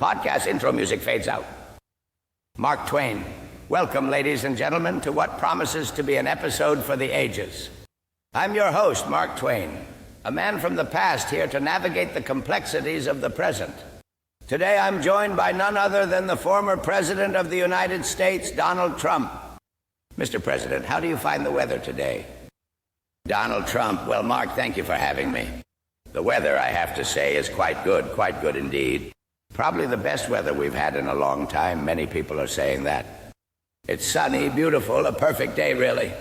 podcast intro music fades out. Mark Twain. Welcome, ladies and gentlemen, to what promises to be an episode for the ages. I'm your host, Mark Twain, a man from the past here to navigate the complexities of the present. Today I'm joined by none other than the former President of the United States, Donald Trump. Mr. President, how do you find the weather today? Donald Trump. Well, Mark, thank you for having me. The weather, I have to say, is quite good indeed. Probably the best weather we've had in a long time. Many people are saying that. It's sunny, beautiful, a perfect day, really.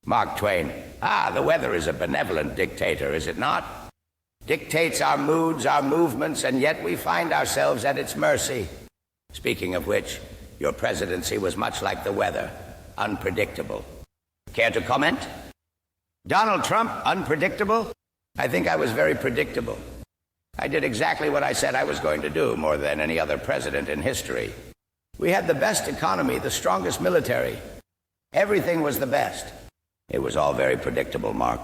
Mark Twain. The weather is a benevolent dictator, is it not? Dictates our moods, our movements, and yet we find ourselves at its mercy. Speaking of which, your presidency was much like the weather, unpredictable. Care to comment? Donald Trump, unpredictable? I think I was very predictable. I did exactly what I said I was going to do, more than any other president in history. We had the best economy, the strongest military. Everything was the best. It was all very predictable, Mark.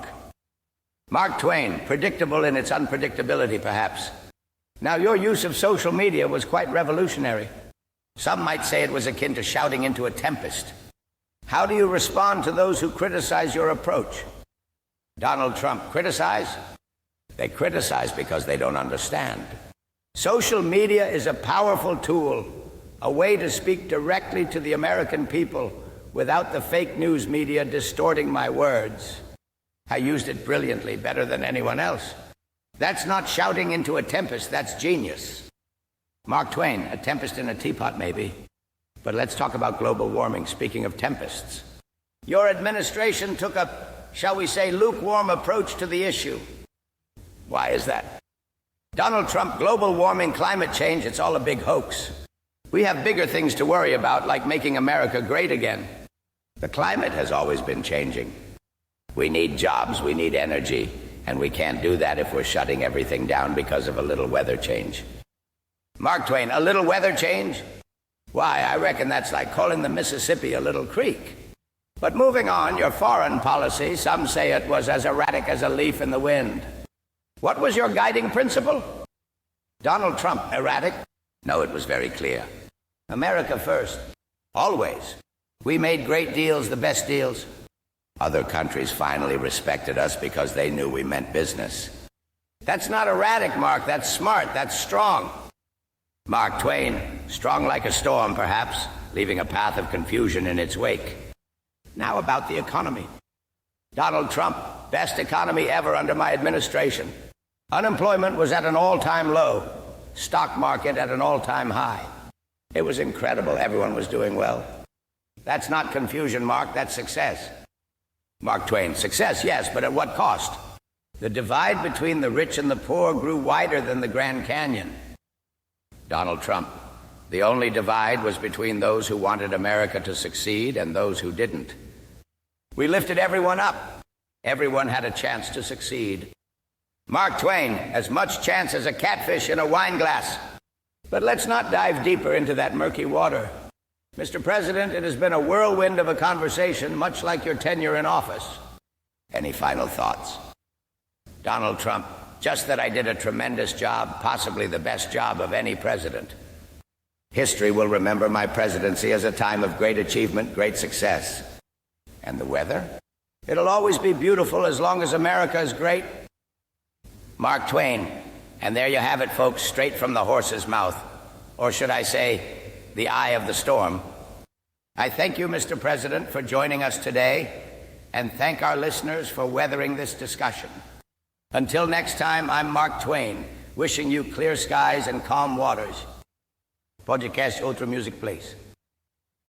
Mark Twain, predictable in its unpredictability, perhaps. Now, your use of social media was quite revolutionary. Some might say it was akin to shouting into a tempest. How do you respond to those who criticize your approach? Donald Trump. Criticize? They criticize because they don't understand. Social media is a powerful tool, a way to speak directly to the American people without the fake news media distorting my words. I used it brilliantly, better than anyone else. That's not shouting into a tempest, that's genius. Mark Twain, a tempest in a teapot maybe. But let's talk about global warming, speaking of tempests. Your administration took a, shall we say, lukewarm approach to the issue. Why is that? Donald Trump, global warming, climate change, it's all a big hoax. We have bigger things to worry about, like making America great again. The climate has always been changing. We need jobs, we need energy, and we can't do that if we're shutting everything down because of a little weather change. Mark Twain, a little weather change? Why, I reckon that's like calling the Mississippi a little creek. But moving on, your foreign policy, some say it was as erratic as a leaf in the wind. What was your guiding principle? Donald Trump, erratic? No, it was very clear. America first. Always. We made great deals, the best deals. Other countries finally respected us because they knew we meant business. That's not erratic, Mark. That's smart. That's strong. Mark Twain, strong like a storm, perhaps, leaving a path of confusion in its wake. Now about the economy. Donald Trump, best economy ever under my administration. Unemployment was at an all-time low. Stock market at an all-time high. It was incredible. Everyone was doing well. That's not confusion, Mark. That's success. Mark Twain, success, yes, but at what cost? The divide between the rich and the poor grew wider than the Grand Canyon. Donald Trump, the only divide was between those who wanted America to succeed and those who didn't. We lifted everyone up. Everyone had a chance to succeed. Mark Twain, as much chance as a catfish in a wine glass. But let's not dive deeper into that murky water. Mr. President, it has been a whirlwind of a conversation, much like your tenure in office. Any final thoughts? Donald Trump, just that I did a tremendous job, possibly the best job of any president. History will remember my presidency as a time of great achievement, great success. And the weather? It'll always be beautiful as long as America is great. Mark Twain. And there you have it, folks, straight from the horse's mouth. Or should I say, the eye of the storm. I thank you, Mr. President, for joining us today, and thank our listeners for weathering this discussion. Until next time, I'm Mark Twain, wishing you clear skies and calm waters. Podcast Ultra Music, please.